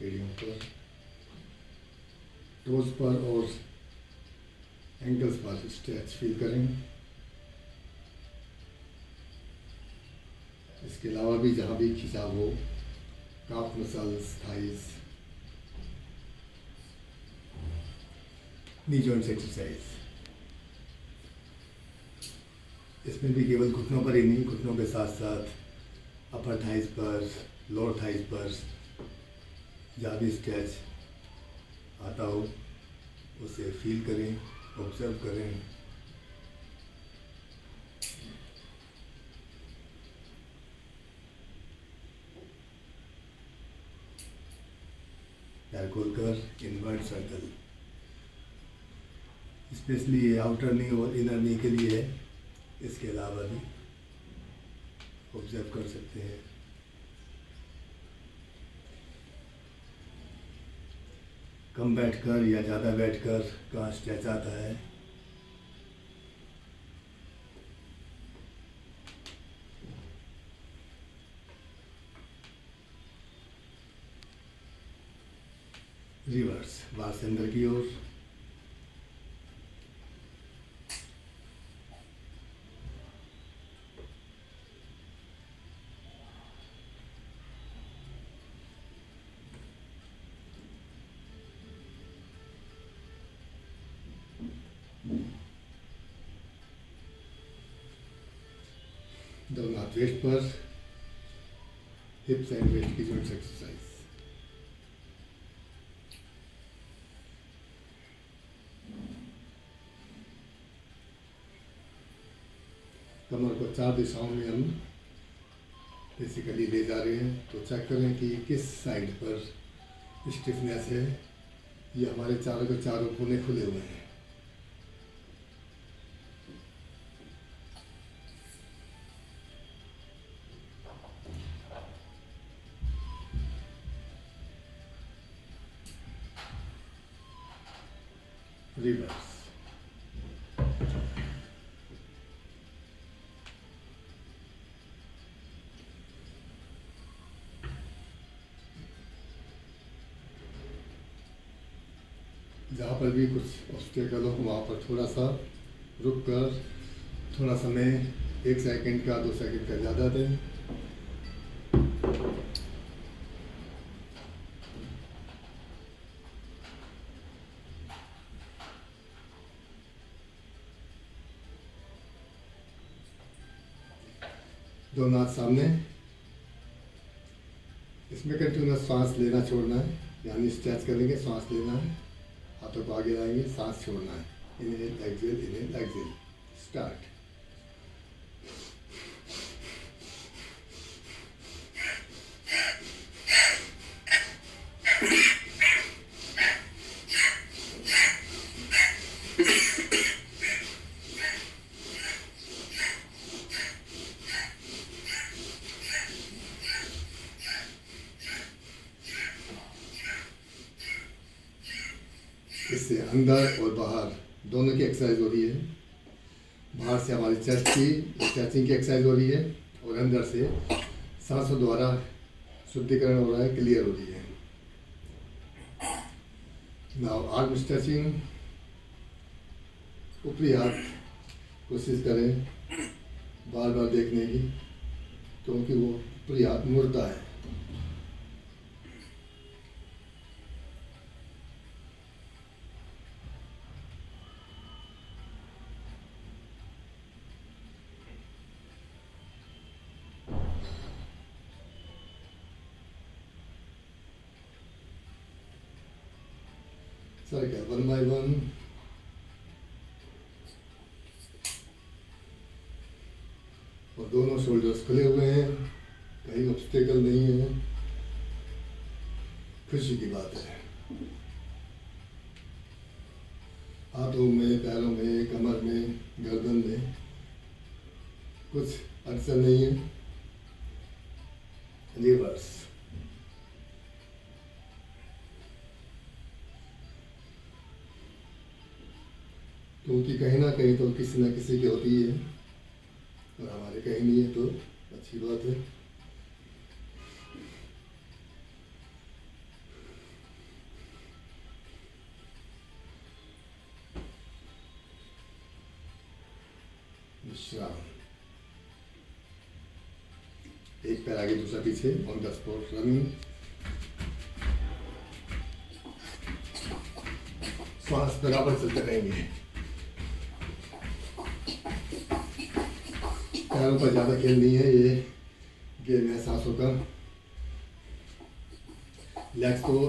एड़ियों पर, टोज पर और एंकल्स पर स्ट्रेच फील करें। इसके अलावा भी जहाँ भी खिंचाव हो, काफ मसल्स, थाइस, नी जॉइंट्स एक्सरसाइज। इसमें भी केवल घुटनों पर ही नहीं, घुटनों के साथ साथ अपर थाइस पर, लोअर थाइस पर जहाँ भी स्ट्रेच आता हो उसे फील करें, ऑब्जर्व करें। पैर खोलकर इनवर्ट सर्कल, स्पेशली ये आउटर नी और इनर नी के लिए है। इसके अलावा भी ऑब्जर्व कर सकते हैं। कम बैठकर या ज़्यादा बैठकर कहाँ स्ट्रेच आता है। रिवर्स, बाहर से अंदर की ओर। दोनों हाथ वेस्ट पर, हिप्स एंड वेस्ट की जॉइंट्स एक्सरसाइज। कमर को 4 दिशाओं में हम बेसिकली ले जा रहे हैं, तो चेक करें कि किस साइड पर स्टिफनेस है। ये हमारे चारों के चारों कोने खुले हुए हैं। रिवर्स, जहाँ पर भी कुछ ऑब्स्टेकल हो वहाँ पर थोड़ा सा रुक कर, थोड़ा समय 1 सेकंड का 2 सेकंड का ज़्यादा दें। दोनों हाथ सामने। इसमें कंटिन्यूस सांस लेना छोड़ना है, यानी स्ट्रेच करेंगे, सांस लेना है, हाथों को आगे लाएंगे, सांस छोड़ना है। Inhale exhale, inhale exhale. Start. इससे अंदर और बाहर दोनों की एक्सरसाइज हो रही है। बाहर से हमारी चेस्ट की स्ट्रेचिंग की एक्सरसाइज हो रही है और अंदर से सांसों द्वारा शुद्धिकरण हो रहा है, क्लियर हो रही है। Now arm stretching. ऊपरी हाथ कोशिश करें बार बार देखने की, क्योंकि वो ऊपरी हाथ मुड़ता है। Circle 1 by 1। और दोनों शोल्डर्स खुले हुए हैं, कहीं ऑब्स्टेकल नहीं है। खुशी की बात है। हाथों में, पैरों में, कमर में, गर्दन में कुछ अड़चन नहीं है। रिवर्स। क्योंकि कहीं ना कहीं तो किसी न किसी की होती है और हमारे कहीं नहीं है, तो अच्छी बात है। विश्राम। एक पैर आगे दूसरा पीछे, ऑन द स्पॉट रनिंग। श्वास बराबर चलते रहेंगे। पैरों पर ज़्यादा खेल नहीं है, ये गेम है सांसों का। लेग्स तो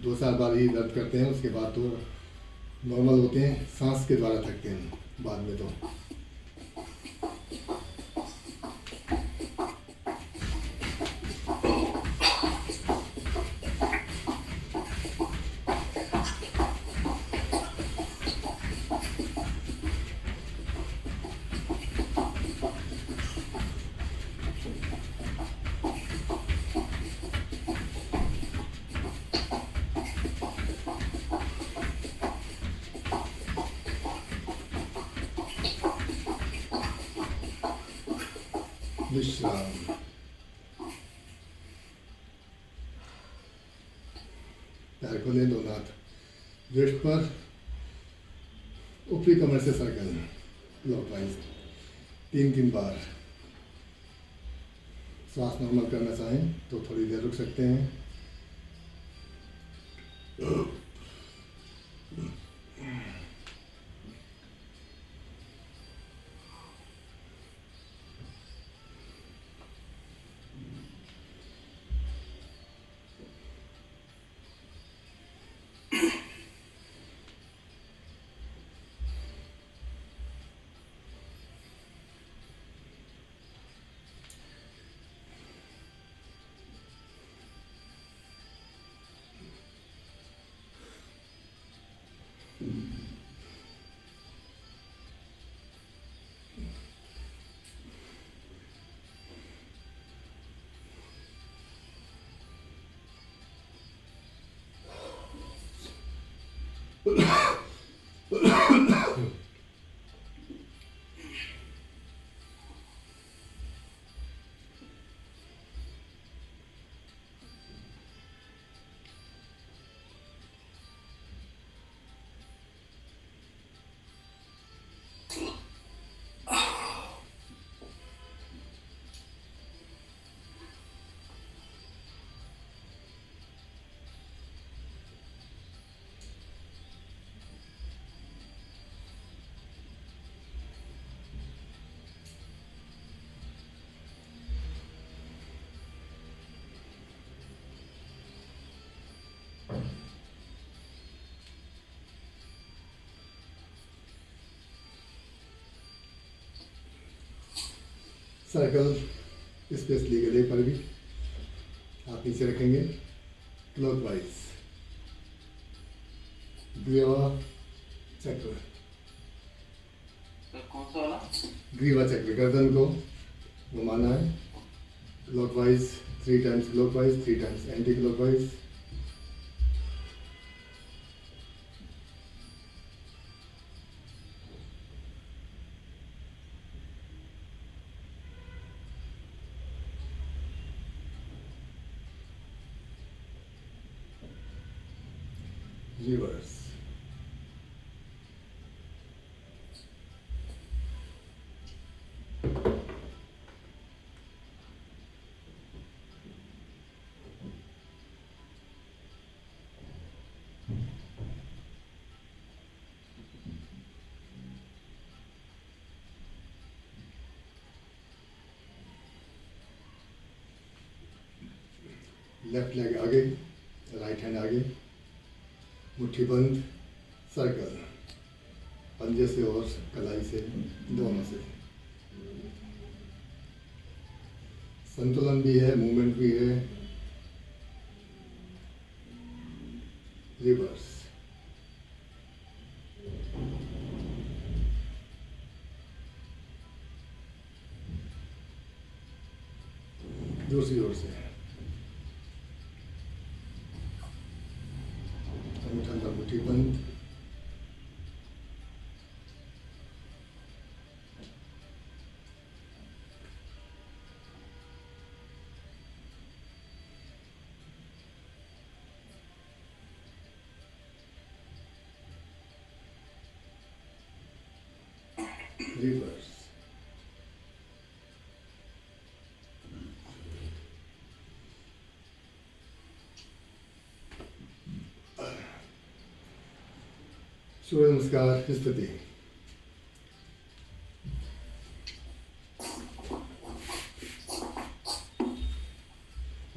2-4 बार ही दर्द करते हैं, उसके बाद तो नॉर्मल होते हैं, सांस के द्वारा थकते हैं बाद में तो। विश्राम। पैर खोलें, दोनों हाथ वेस्ट पर, ऊपरी कमर से सर्कल क्लॉकवाइज 3-3 बार। श्वास नॉर्मल करना चाहें तो थोड़ी देर रुक सकते हैं। सर्कल स्पेशली गले पर भी हाथ नीचे रखेंगे क्लॉकवाइज। ग्रीवा चक्र, कौन सा वाला? ग्रीवा चक्र, गर्दन को घुमाना है clockwise 3 times, clockwise 3 times anti clockwise. Reverse. Left leg आगे, राइट हैंड आगे, मुट्ठी बंद, सर्कल, पंजे से और कलाई से, दोनों से। संतुलन भी है, मूवमेंट भी है। रिवर्स। दूसरी ओर से ठंडा, मुट्ठी बंद, रिवर्स। सूर्य नमस्कार स्तुति।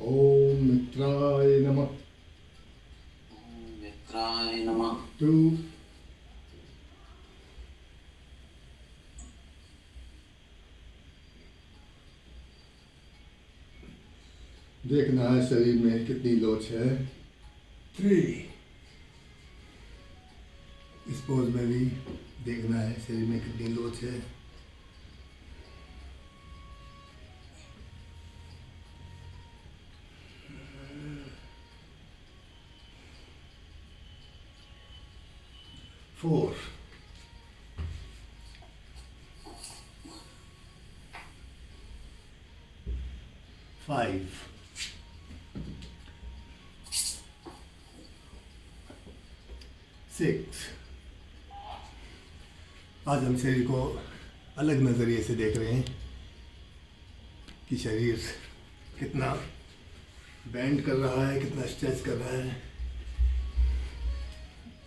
ओम मित्राय नमः। मित्राय नमः। 2 देखना है शरीर में कितनी लोच है। 3 इस पोज में भी देखना है शरीर में कितनी लोच है। 4 5 6 आज हम शरीर को अलग नज़रिए से देख रहे हैं कि शरीर कितना बेंड कर रहा है, कितना स्ट्रेच कर रहा है,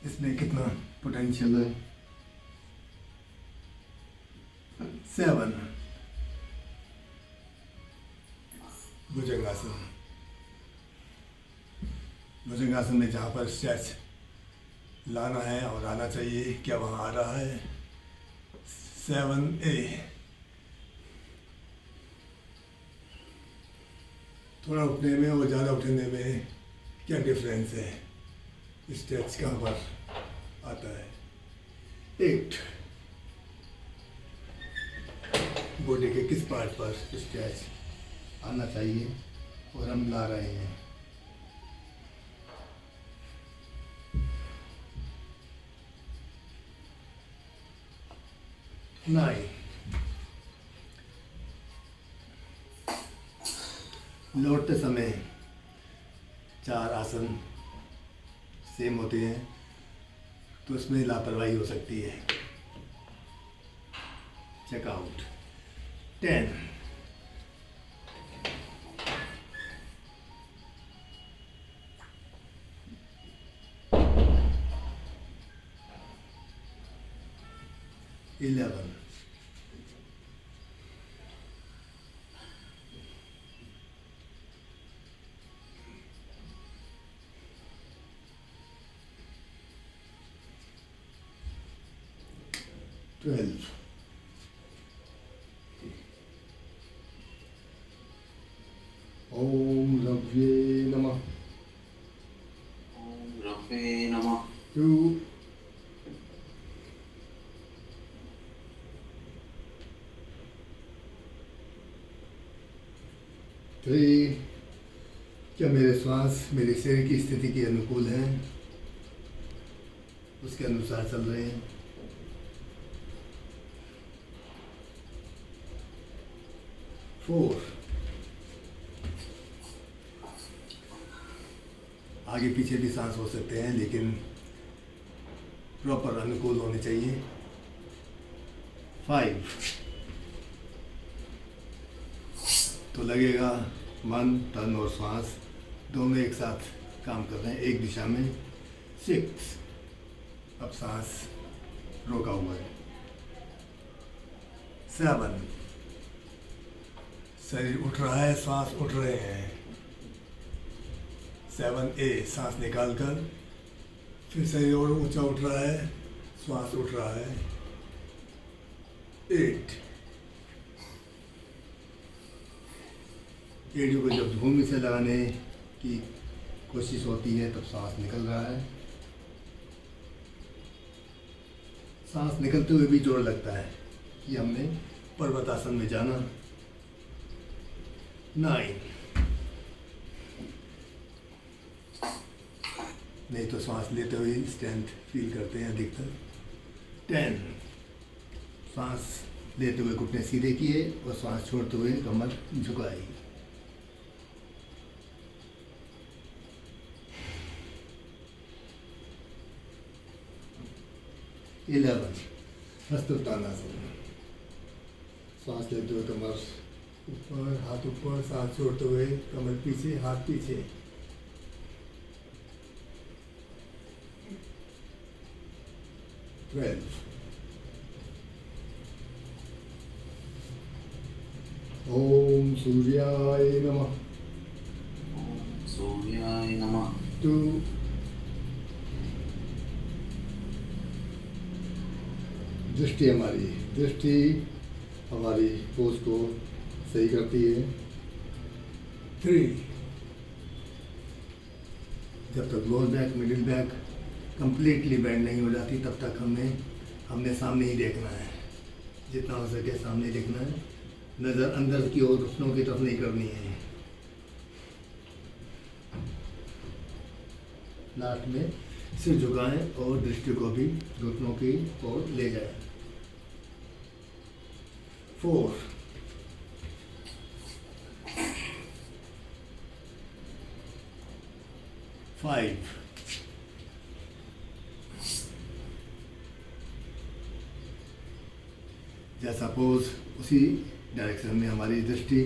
इसमें कितना पोटेंशियल है। 7 भुजंगासन। भुजंगासन में जहाँ पर स्ट्रेच लाना है और आना चाहिए, क्या वहाँ आ रहा है। 7A थोड़ा उठने में और ज़्यादा उठने में क्या डिफरेंस है, स्ट्रेच कहाँ पर आता है। 8 बॉडी के किस पार्ट पर स्ट्रेच आना चाहिए और हम ला रहे हैं। 9 लौटते समय 4 आसन सेम होते हैं तो इसमें लापरवाही हो सकती है। चेकआउट। 10 11 12 ओम रव्ये नमः। ओम रवे नमः। 2 3 क्या मेरे श्वास मेरे शरीर की स्थिति के अनुकूल हैं, उसके अनुसार चल रहे हैं। 4 आगे पीछे भी सांस हो सकते हैं लेकिन प्रॉपर अनुकूल होने चाहिए। 5 तो लगेगा मन तन और सांस दोनों एक साथ काम कर रहे हैं एक दिशा में। 6 अब सांस रोका हुआ है। 7 शरीर उठ रहा है, सांस उठ रहे हैं। 7A सांस निकालकर फिर शरीर और ऊंचा उठ रहा है, श्वास उठ रहा है। 8 एड़ियों को जब भूमि से लगाने की कोशिश होती है तब सांस निकल रहा है। सांस निकलते हुए भी जोर लगता है कि हमने पर्वतासन में जाना। 9 नहीं तो सांस लेते हुए स्ट्रेंथ फील करते हैं अधिकतर। 10 सांस लेते हुए घुटने सीधे किए और सांस छोड़ते हुए कमर झुकाई। 11 हस्तोत्तानासन। सांस लेते हुए कमर ऊपर, हाथ ऊपर, सांस छोड़ते हुए कमर पीछे, हाथ पीछे। 12 12. ओम सूर्याय नमः. ॐ सूर्याय नमः. 2. दृष्टि हमारी पोज को सही करती है. 3. जब तक lower back middle back completely bend नहीं हो जाती तब तक हमने सामने ही देखना है. जितना हो सके सामने देखना है. नज़र अंदर की ओर घुटनों की तरफ नहीं करनी है. लास्ट में सिर झुकाएं और दृष्टि को भी घुटनों की ओर ले जाएं. 4. फाइव. जैसा पोज उसी डायरेक्शन में हमारी दृष्टि,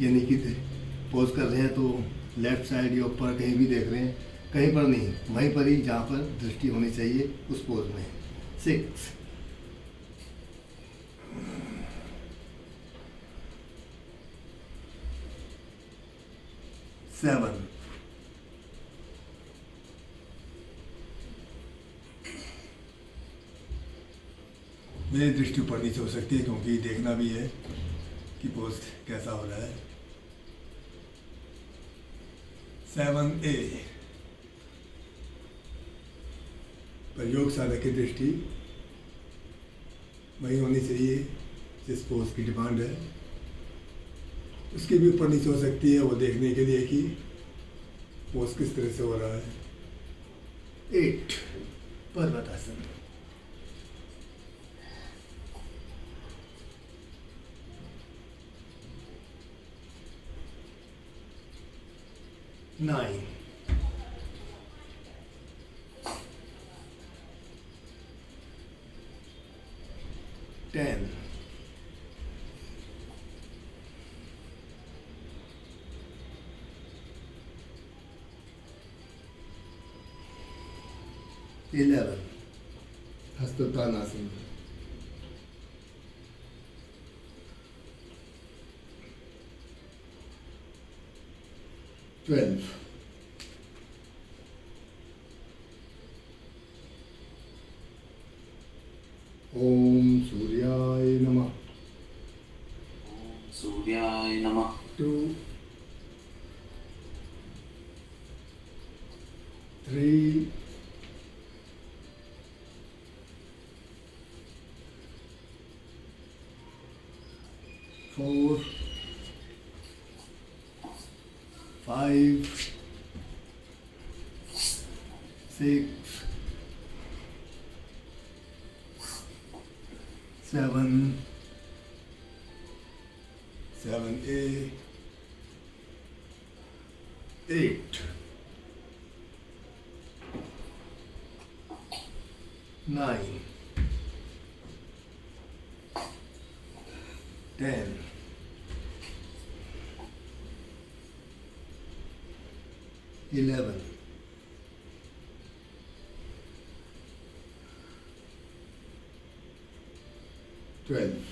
यानी कि पोज कर रहे हैं तो लेफ्ट साइड या ऊपर कहीं भी देख रहे हैं, कहीं पर नहीं, वहीं पर ही जहाँ पर दृष्टि होनी चाहिए उस पोज में. 6. 7. मेरी दृष्टि ऊपर नीचे हो सकती है क्योंकि देखना भी है कि पोज कैसा हो रहा है. 7A. प्रयोग साधक की दृष्टि वही होनी चाहिए जिस पोज की डिमांड है. उसके भी ऊपर नीचे हो सकती है वो देखने के लिए कि पोज किस तरह से हो रहा है. 8. पर्वतासन. 9. 10. 11. हस्तोत्तानासन. 12. ओम सूर्याय नमः. ॐ सूर्याय नमः. 2. 3. 4. 5. 6. 7. 7A. 8. 9. 10. 11. 12.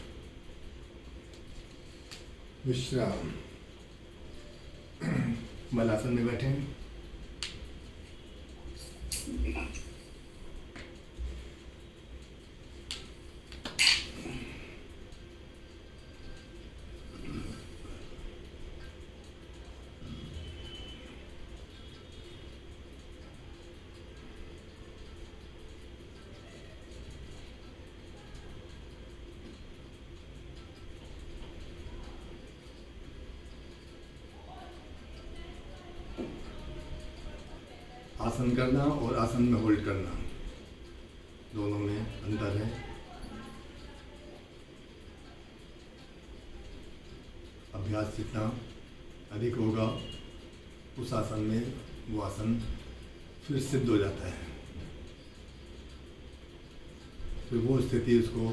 विश्राम. मलासन में बैठे हैं. आसन करना और आसन में होल्ड करना दोनों में अंतर है. अभ्यास जितना अधिक होगा उस आसन में वो आसन फिर सिद्ध हो जाता है. फिर वो स्थिति उसको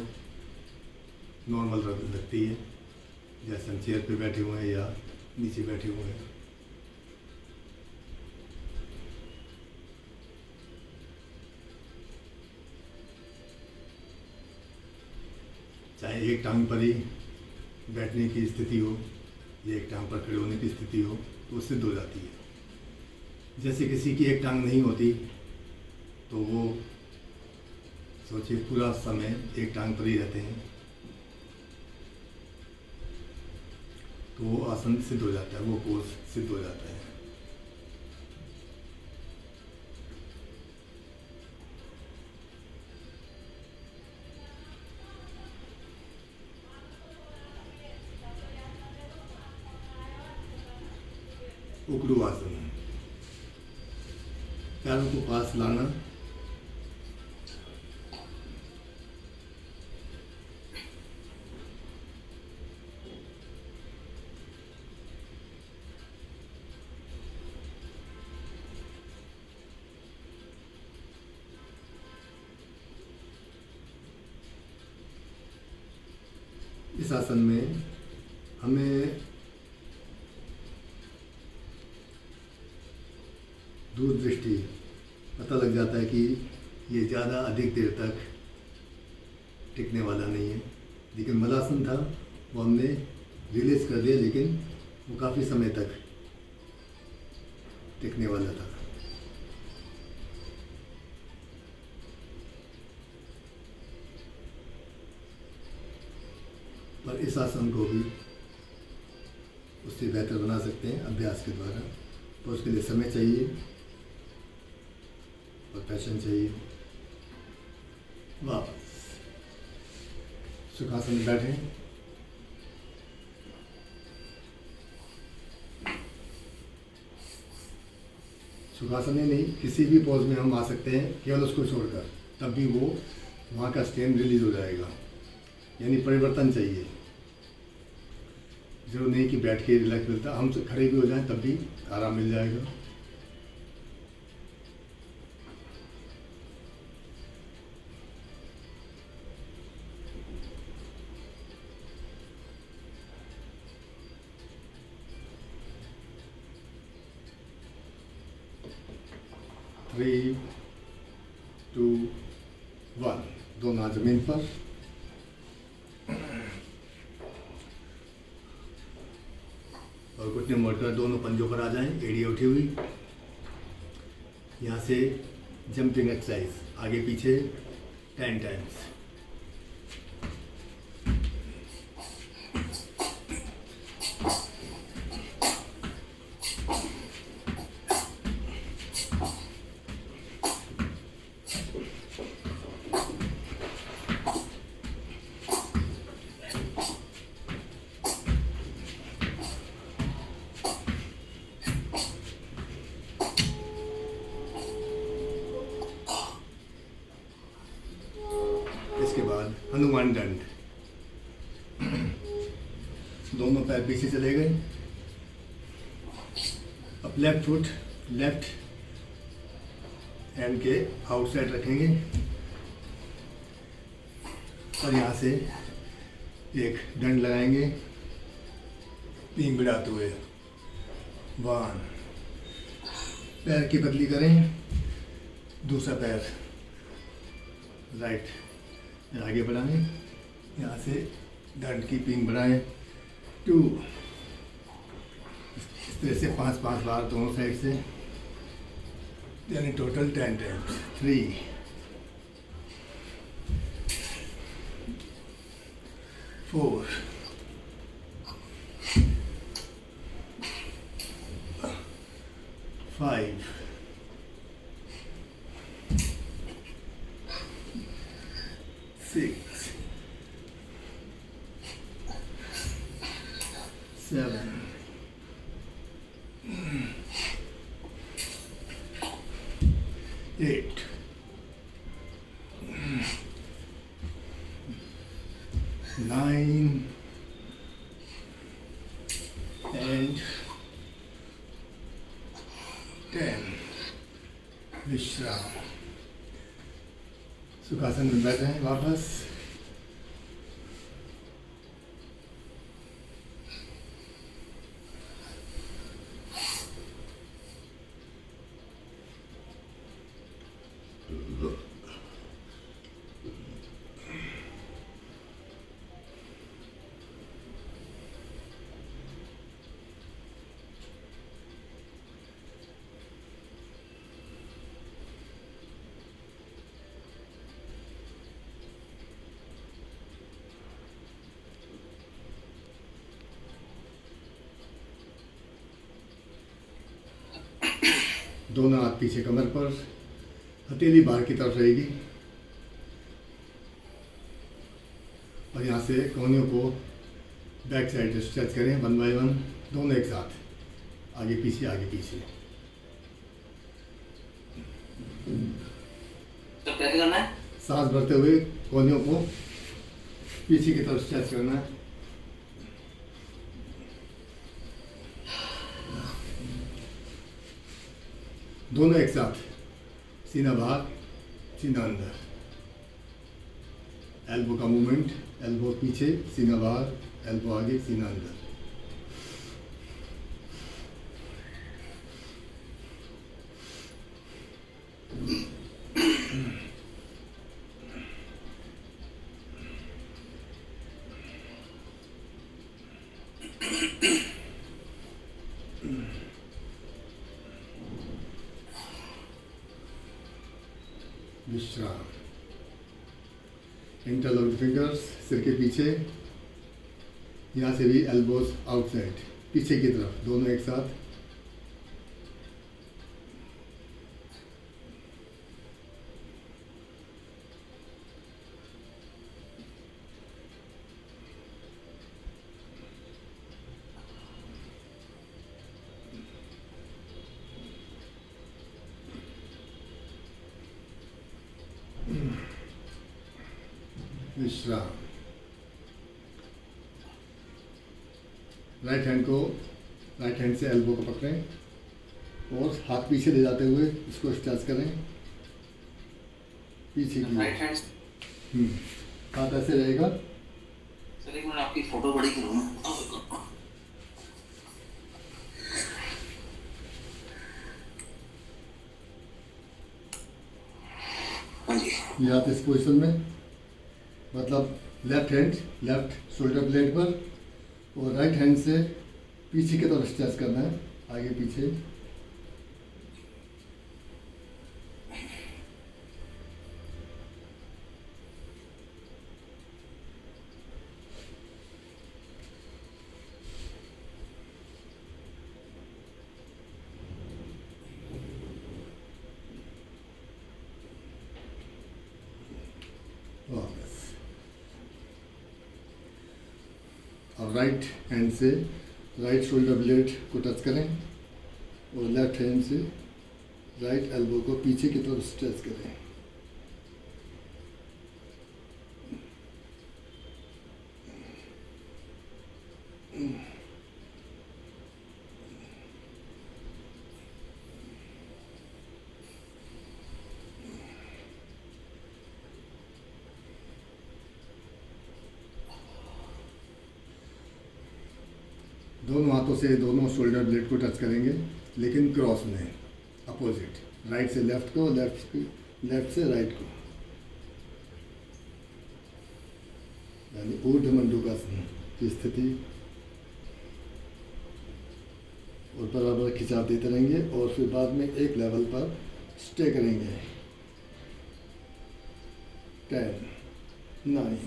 नॉर्मल लगती है, जैसे हम चेयर पे बैठे हुए हैं या नीचे बैठे हुए हैं. चाहे एक टांग पर ही बैठने की स्थिति हो या एक टांग पर खड़े होने की स्थिति हो, तो वो सिद्ध हो जाती है। जैसे किसी की एक टांग नहीं होती तो वो सोचिए पूरा समय एक टांग पर ही रहते हैं, तो वो आसन सिद्ध हो जाता है, वो पोज सिद्ध हो जाता है। उकड़ू आसन, पैरों को पास लाना, इस आसन में हमें दूर दृष्टि पता लग जाता है कि ये ज़्यादा अधिक देर तक टिकने वाला नहीं है। लेकिन मलासन था वो हमने रिलीज कर दिया, लेकिन वो काफ़ी समय तक टिकने वाला था। पर इस आसन को भी उससे बेहतर बना सकते हैं अभ्यास के द्वारा। तो उसके लिए समय चाहिए और पैशन चाहिए। वापस सुखासन में बैठें। सुखासन ही नहीं, किसी भी पोज में हम आ सकते हैं केवल उसको छोड़कर, तब भी वो वहाँ का स्ट्रेन रिलीज हो जाएगा। यानी परिवर्तन चाहिए, जरूर नहीं कि बैठ के रिलैक्स मिलता, हम खड़े भी हो जाएं तब भी आराम मिल जाएगा। थ्री, टू, वन, दोनों हाथ जमीन पर। और घुटने मोड़कर दोनों पंजों पर आ जाएं, एड़ियाँ उठी हुई। यहाँ से जंपिंग एक्सरसाइज, आगे पीछे 10 टाइम्स। इसके बाद हनुमान दंड। दोनों पैर पीछे चले गए। अब लेफ्ट फुट लेफ्ट हैंड के आउटसाइड रखेंगे और यहाँ से एक दंड लगाएंगे पींग बिड़ाते हुए। 1, पैर की बदली करें, दूसरा पैर राइट आगे बढ़ाएं, यहाँ से दंड की पींग बढ़ाएं। 2, इस तरह से 5 बार दोनों साइड से, यानी टोटल 10 टाइम्स। 3, 4, 5, 6, 7, 8, 9 and 10। विश्राम। सुखासन में बैठे हैं वापस। दोनों हाथ पीछे कमर पर, हथेली बाहर की तरफ रहेगी और यहाँ से कोहनियों को बैक साइड स्ट्रेच करें 1 बाय 1, दोनों एक साथ, आगे पीछे आगे पीछे। तो कैसे करना है? सांस भरते हुए कोहनियों को पीछे की तरफ स्ट्रेच करना है। दोनों एक साथ, सीना बाहर सीना अंदर, एल्बो का मूवमेंट, एल्बो पीछे सीना बाहर, एल्बो आगे सीना अंदर। विश्राम। इंटरलॉक फिंगर्स सिर के पीछे, यहाँ से भी एल्बोज आउटसाइड, पीछे की तरफ, दोनों एक साथ। विश्राम। राइट हैंड से एल्बो को पकड़ें और हाथ पीछे ले जाते हुए इसको स्ट्रेच करें, पीछे की। Right hand. हाथ ऐसे रहेगा। सर एक मिनट, आपकी फोटो बड़ी करूँ ना? हाँ जी। ये हाथ इस पोजिशन में, मतलब left hand left shoulder blade पर और राइट हैंड से पीछे की तरफ स्ट्रेच करना है, आगे पीछे। वापस। और राइट हैंड से राइट शोल्डर ब्लेड को टच करें और लेफ्ट हैंड से राइट एल्बो को पीछे की तरफ स्ट्रेच करें। दोनों हाथों से दोनों शोल्डर ब्लेड को टच करेंगे, लेकिन क्रॉस में, अपोजिट, राइट से लेफ्ट को, लेफ्ट से राइट को, यानी ऊर्ध्व मंडूकासन की स्थिति। और बराबर खिंचाव देते रहेंगे और फिर बाद में एक लेवल पर स्टे करेंगे। 10, 9,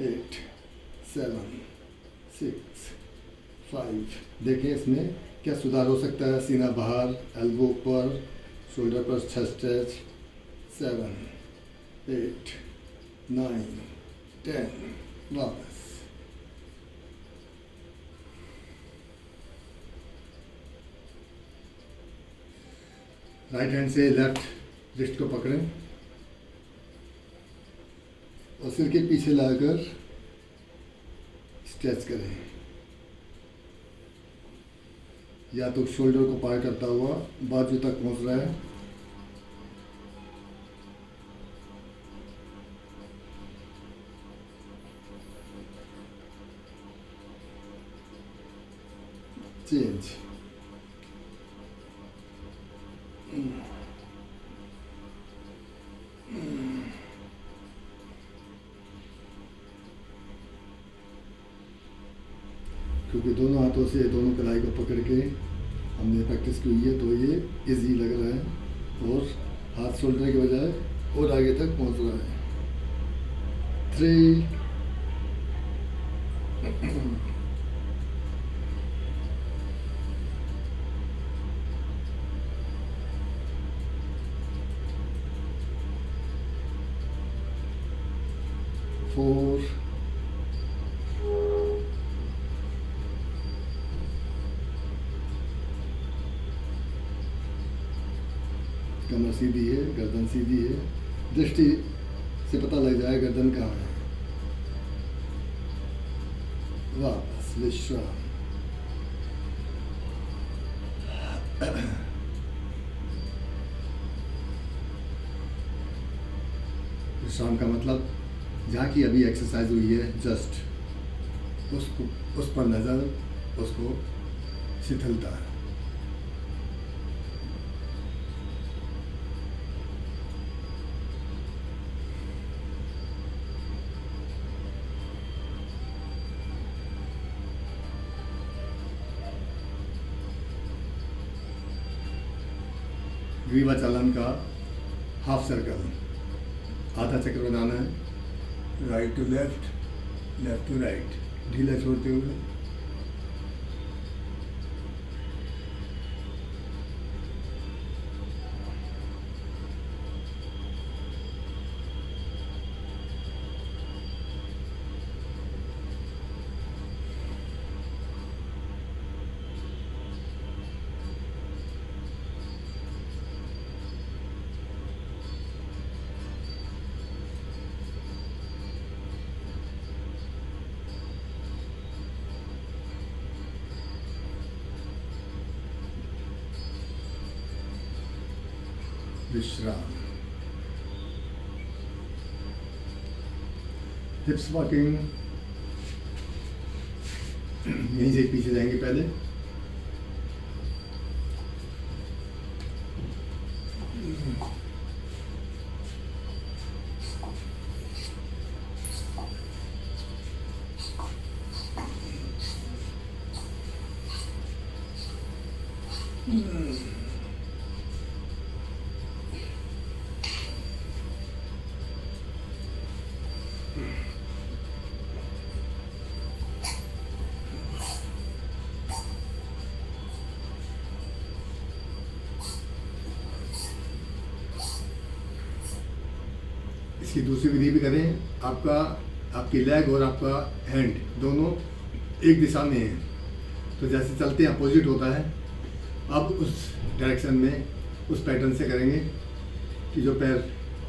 8, 7, 6, 5। देखें इसमें क्या सुधार हो सकता है। सीना बाहर, एल्बो ऊपर, शोल्डर पर स्ट्रेच। 7, 8, 9, 10, वापस। राइट हैंड से लेफ्ट रिस्ट को पकड़ें और सिर के पीछे लाकर स्ट्रेच करें, या तो शोल्डर को पार करता हुआ बाजू तक पहुंच रहा है। चेंज। क्योंकि दोनों हाथों से दोनों कलाई को पकड़ के हमने प्रैक्टिस की हुई है, तो ये इजी लग रहा है और हाथ शोल्डर के बजाय और आगे तक पहुंच रहा है। 3, 2, more. कमर सीधी है, गर्दन सीधी है, दृष्टि से पता लग जाए गर्दन कहाँ है। वापस विश्राम। विश्राम का मतलब जहाँ की अभी एक्सरसाइज हुई है जस्ट उस पर नज़र, उसको शिथिलता। ग्रीवा चालन का हाफ सर्कल, आधा चक्र बनाना है, right to left, left to right, ढीला छोड़ते हुए। विश्राम। हिप्स वॉकिंग, यहीं से पीछे जाएंगे पहले। इसकी दूसरी विधि भी करें। आपकी लेग और आपका हैंड दोनों एक दिशा में है, तो जैसे चलते हैं अपोजिट होता है। अब उस डायरेक्शन में उस पैटर्न से करेंगे कि जो पैर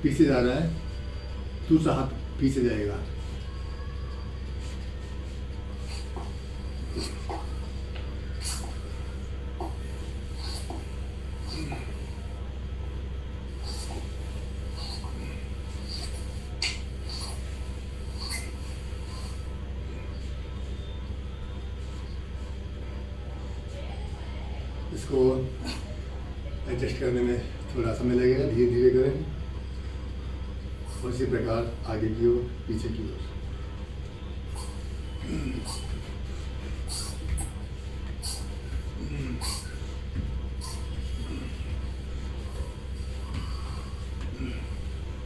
पीछे जा रहा है दूसरा हाथ पीछे जाएगा। इसको एडजस्ट करने में थोड़ा समय लगेगा, धीरे धीरे करें। और इसी प्रकार आगे की ओर, पीछे की ओर।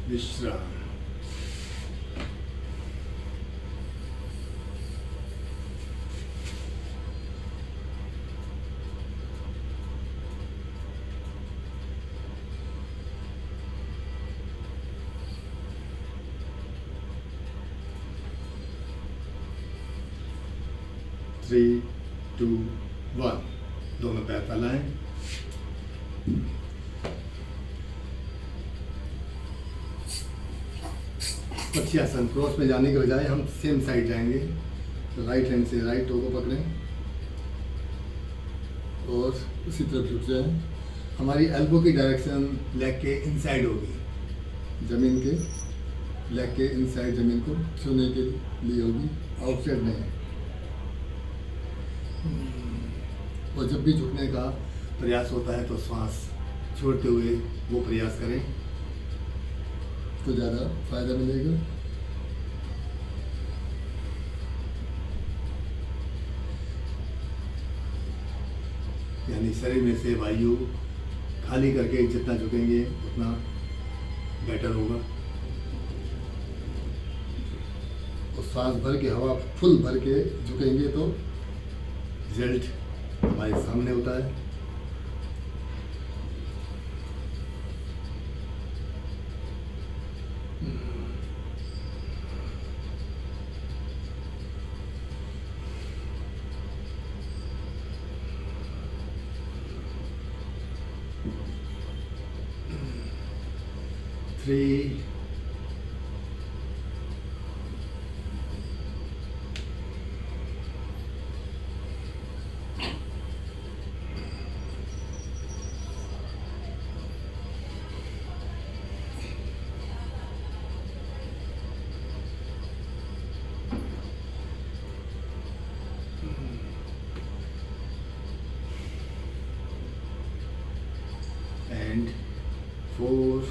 विश्राम। Three, two, one. दोनों पैर फैलाएं। पक्षियासन, क्रॉस में जाने के बजाय हम सेम साइड जाएंगे। तो राइट हैंड से राइट टो को पकड़ें और उसी तरफ झुक जाएं। हमारी एल्बो की डायरेक्शन लेग के इनसाइड होगी, जमीन के लेग के इनसाइड जमीन को छूने के लिए होगी, आउटसाइड नहीं। और जब भी झुकने का प्रयास होता है तो श्वास छोड़ते हुए वो प्रयास करें तो ज़्यादा फायदा मिलेगा। यानी शरीर में से वायु खाली करके जितना झुकेंगे उतना बेटर होगा। और सांस भर के, हवा फुल भर के झुकेंगे तो रिजल्ट हमारे सामने होता है। 3, and 4.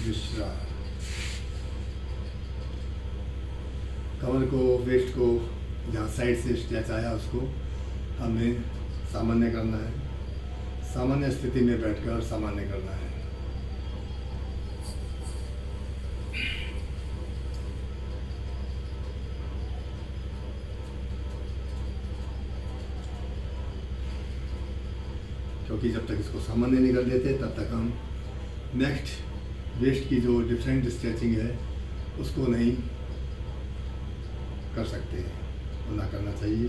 विश्राम। कमर को, वेस्ट को, जहाँ साइड से स्ट्रेच आया उसको हमें सामान्य करना है। सामान्य स्थिति में बैठकर सामान्य करना है। क्योंकि जब तक इसको सामान्य नहीं कर देते तब तक हम नेक्स्ट वेस्ट की जो डिफरेंट स्ट्रेचिंग है उसको नहीं कर सकते हैं, वो ना करना चाहिए।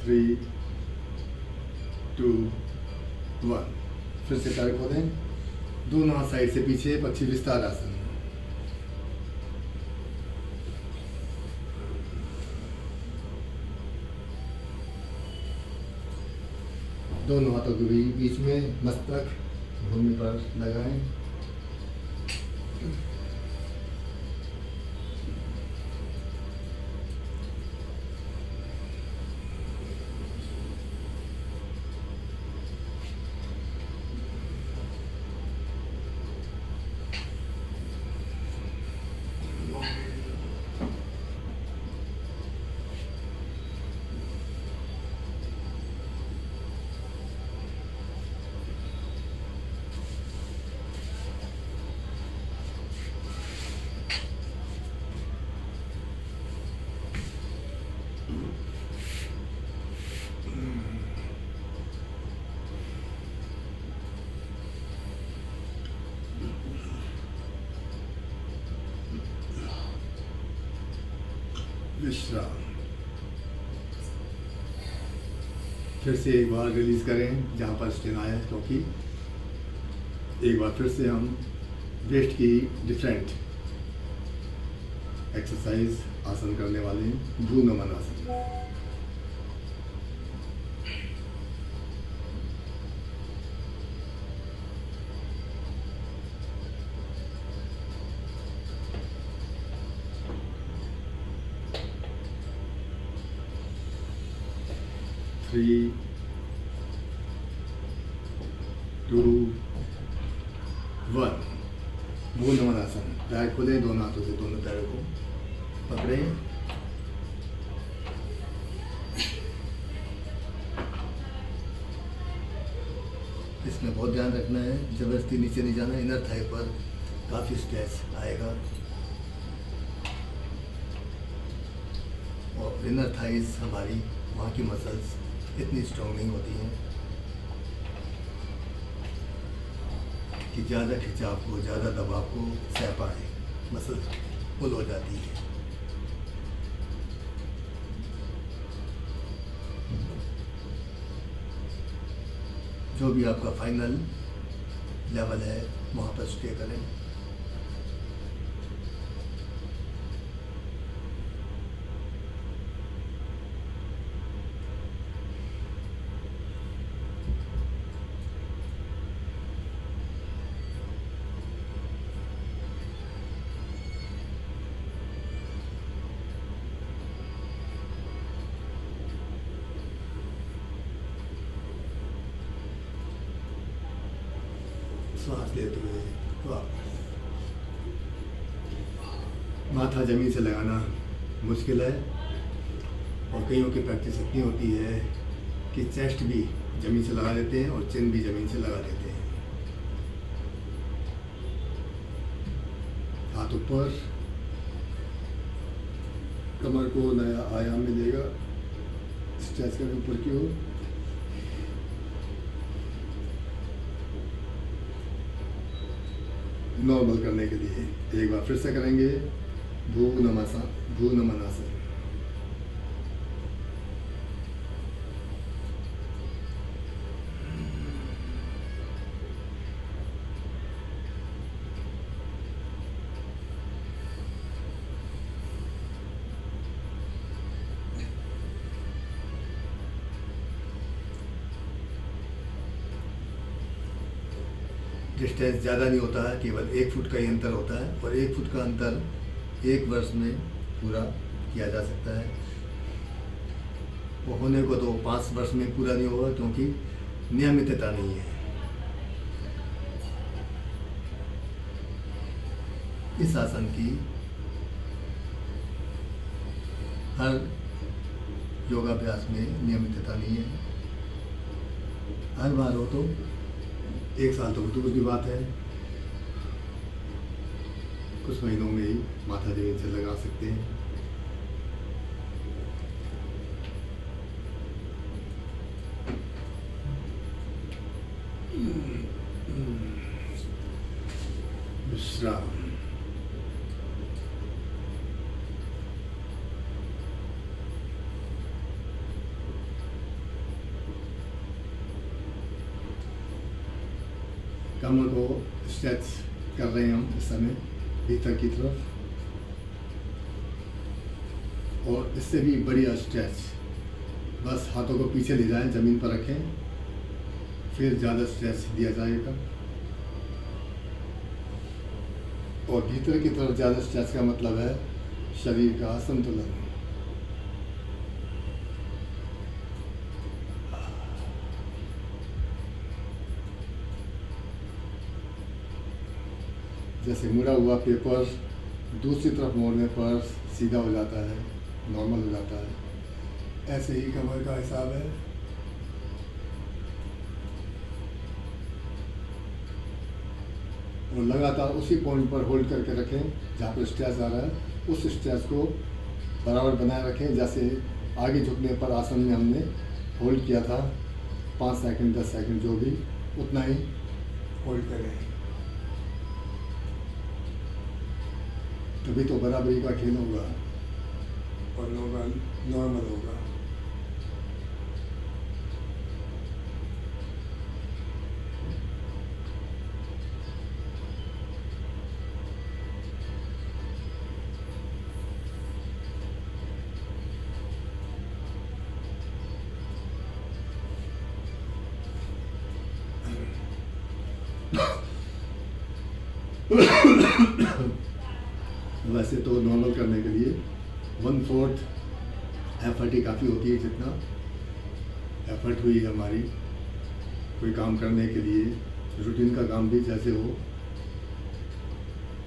थ्री, 2, 1। फिर से टाइट हो दें। दोनों हाथ साइड से पीछे, पक्षी विस्तार आसन। दोनों हाथों के बीच में मस्तक भूमि पर लगाएं। विश्राम। फिर से एक बार रिलीज करें जहाँ पर स्ट्रेन आया है, क्योंकि एक बार फिर से हम वेस्ट की डिफरेंट एक्सरसाइज आसन करने वाले हैं। भ्रू नमन आसन। थ्री, 2, 1। भ्रू नमन आसन। पैर खोलें, दोनों हाथों से दोनों पैरों को पकड़ें। इसमें बहुत ध्यान रखना है, जबरदस्ती नीचे नहीं जाना। इनर थाई पर काफ़ी स्ट्रेच आएगा और इनर थाइज हमारी वहाँ की मसल्स इतनी स्ट्रॉन्ग नहीं होती हैं कि ज़्यादा खिंचाव को, ज़्यादा दबाव को सह पाए। मसल पुल हो जाती है। जो भी आपका फाइनल लेवल है वहाँ पर स्टे करें। सांस लेते हुए वापस। माथा जमीन से लगाना मुश्किल है, और कईयों की प्रैक्टिस इतनी होती है कि चेस्ट भी ज़मीन से लगा देते हैं और चिन भी ज़मीन से लगा देते हैं। हाथ ऊपर, कमर को नया आयाम मिलेगा, स्ट्रेच करें ऊपर की ओर। नॉर्मल करने के लिए एक बार फिर से करेंगे भू नमन आसन। डिस्टेंस ज़्यादा नहीं होता है, केवल 1 फुट का ही अंतर होता है और 1 फुट का अंतर 1 वर्ष में पूरा किया जा सकता है। वो होने को तो 5 वर्ष में पूरा नहीं होगा, क्योंकि नियमितता नहीं है। इस आसन की हर योगाभ्यास में नियमितता नहीं है। हर बार हो तो 1 साल तो दूर की बात है, कुछ महीनों में ही माथा जमीन से लगा सकते हैं। विश्राम। कमर को स्ट्रेच कर रहे हैं हम इस समय भीतर की तरफ, और इससे भी बढ़िया स्ट्रेच। बस हाथों को पीछे ले जाएं, ज़मीन पर रखें, फिर ज़्यादा स्ट्रेच दिया जाएगा। और भीतर की तरफ ज़्यादा स्ट्रेच का मतलब है शरीर का संतुलन। जैसे मुड़ा हुआ पेपर दूसरी तरफ मोड़ने पर सीधा हो जाता है, नॉर्मल हो जाता है, ऐसे ही कमर का हिसाब है। और लगातार उसी पॉइंट पर होल्ड करके रखें जहाँ पर स्ट्रेच आ रहा है, उस स्ट्रेच को बराबर बनाए रखें। जैसे आगे झुकने पर आसन में हमने होल्ड किया था 5 सेकंड 10 सेकंड, जो भी उतना ही होल्ड करें, तभी तो बराबरी का खेल होगा और नॉर्मल होगा। वैसे तो नॉर्मल करने के लिए 1/4 एफर्ट ही काफ़ी होती है। जितना एफर्ट हुई हमारी कोई काम करने के लिए, रूटीन का काम भी जैसे हो,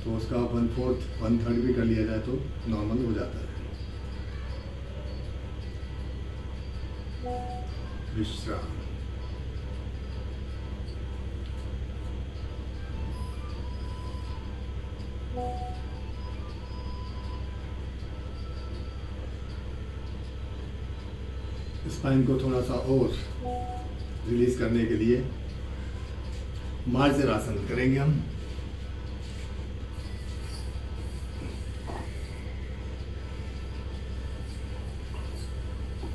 तो उसका 1/4 1/3 भी कर लिया जाए तो नॉर्मल हो जाता है। विश्राम। स्पाइन को थोड़ा सा और रिलीज करने के लिए मार्जर आसन करेंगे हम।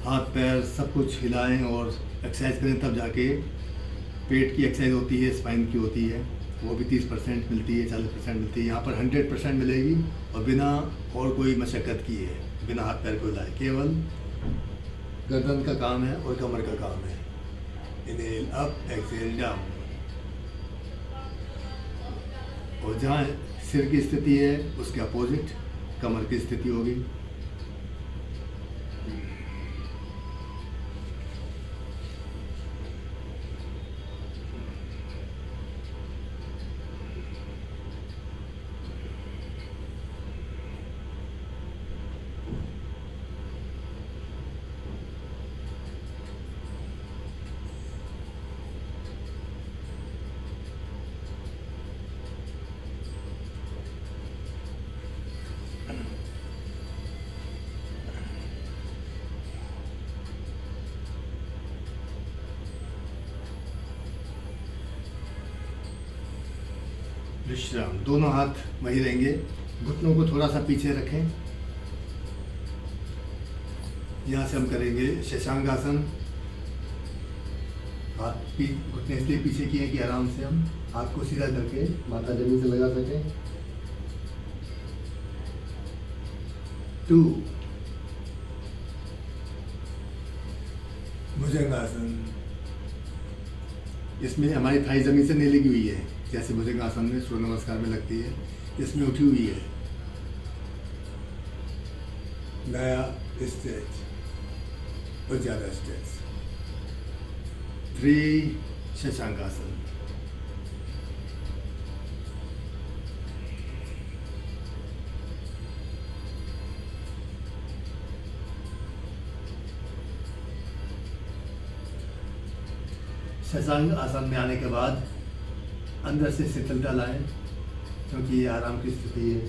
हाथ पैर सब कुछ हिलाएं और एक्सरसाइज करें, तब जाके पेट की एक्सरसाइज होती है, स्पाइन की होती है, वो भी 30% मिलती है, 40% मिलती है। यहाँ पर 100% मिलेगी और बिना और कोई मशक्क़त किए, बिना हाथ पैर को हिलाए, केवल गर्दन का काम है और कमर का काम है। Inhale up, exhale down. और जहाँ सिर की स्थिति है उसके अपोजिट कमर की स्थिति होगी। विश्राम। दोनों हाथ वहीं रहेंगे, घुटनों को थोड़ा सा पीछे रखें। यहाँ से हम करेंगे शशांक आसन। हाथ घुटने इसलिए पीछे किए कि आराम से हम हाथ को सीधा करके माथा जमीन से लगा सकें। 2 भुजंगासन। इसमें हमारी थाई जमीन से नहीं लगी हुई है, जैसे भुजंगासन में सूर्य नमस्कार में लगती है, इसमें उठी हुई है। नया स्ट्रेच और ज़्यादा स्ट्रेच। 3 शशांकासन। शशांक आसन में आने के बाद अंदर से शीतलता लाएं, क्योंकि ये आराम की स्थिति है।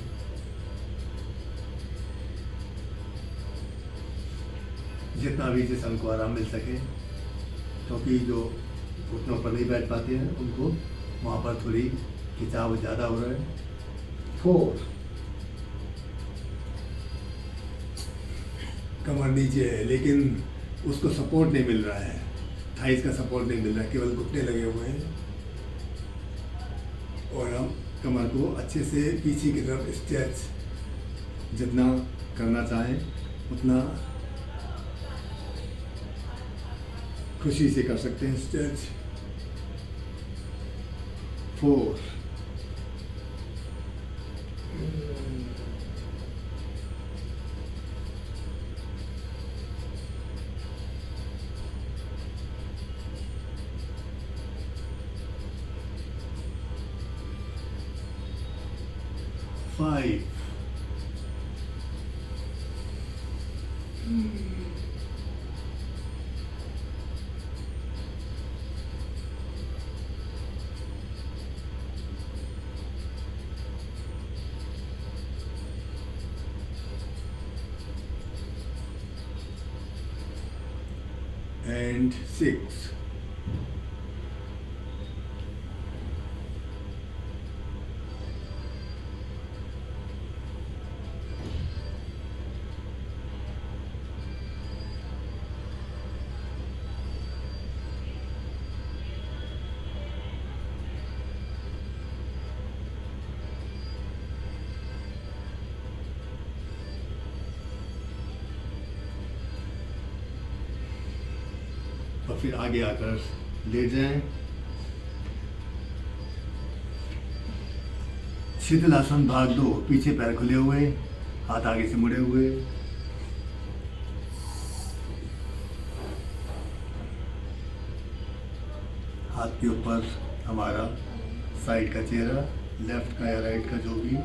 जितना भी जिसम को आराम मिल सके, क्योंकि जो घुटनों पर नहीं बैठ पाते हैं उनको वहाँ पर थोड़ी खिंचाव ज़्यादा हो रहा है। 4 कमर नीचे है, लेकिन उसको सपोर्ट नहीं मिल रहा है, थाइस का सपोर्ट नहीं मिल रहा है, केवल घुटने लगे हुए हैं। और हम कमर को अच्छे से पीछे की तरफ स्ट्रेच जितना करना चाहें उतना खुशी से कर सकते हैं स्ट्रेच। 4 5 and 6. और फिर आगे आकर लेट जाएं। शीतल आसन भाग 2। पीछे पैर खुले हुए, हाथ आगे से मुड़े हुए। हाथ के ऊपर हमारा साइड का चेहरा, लेफ्ट का या राइट का जो भी।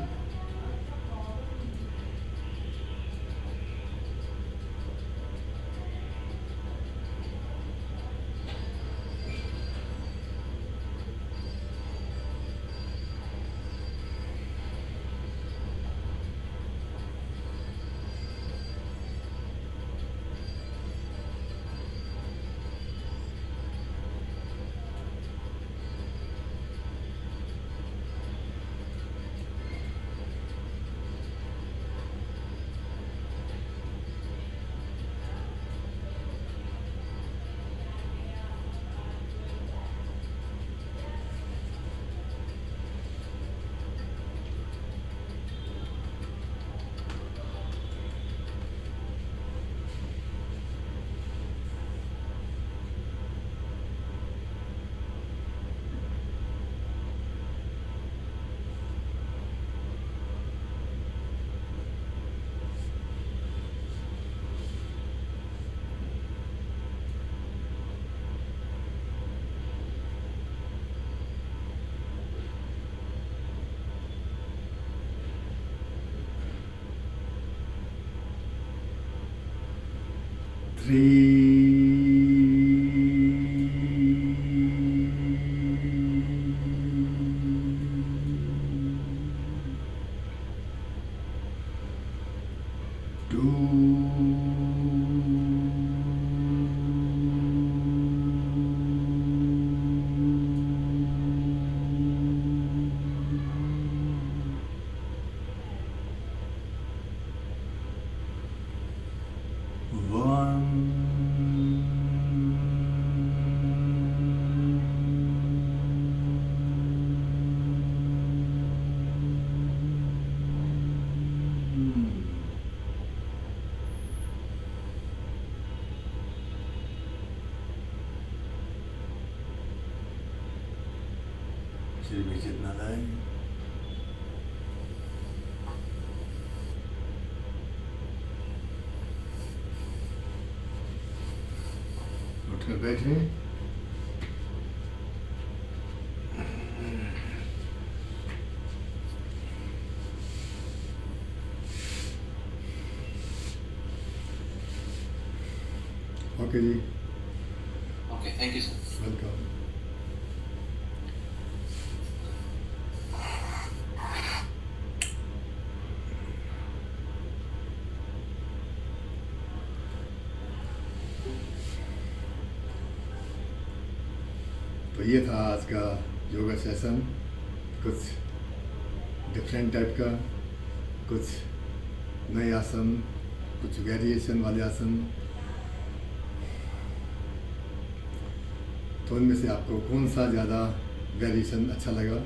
श्री विचित नारायण। उठकर बैठे। ओके जी, okay, thank you sir. Welcome. तो ये था आज का योगा सेशन, कुछ डिफरेंट टाइप का, कुछ नए आसन, कुछ वेरिएशन वाले आसन। तो उनमें से आपको कौन सा ज़्यादा वेरिएशन अच्छा लगा?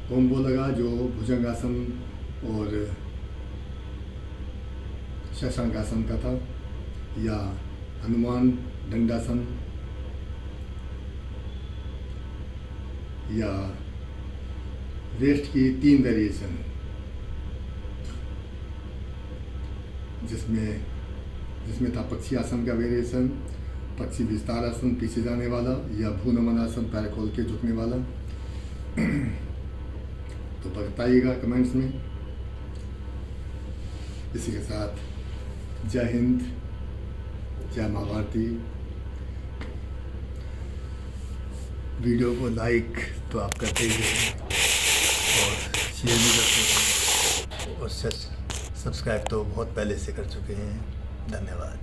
कौन वो लगा जो भुजंगासन और शशांकासन का था, या हनुमान दंडासन, या रेस्ट की 3 वेरिएशन जिसमें था पक्षी आसन का वेरिएशन, पक्षी विस्तार आसन पीछे जाने वाला, या भू नमन आसन पैर खोल के झुकने वाला। तो बताइएगा कमेंट्स में। इसी के साथ जय हिंद, जय माँ भारती। वीडियो को लाइक तो आप करते ही हैं और शेयर भी करते हैं, और सब्सक्राइब तो बहुत पहले से कर चुके हैं। धन्यवाद।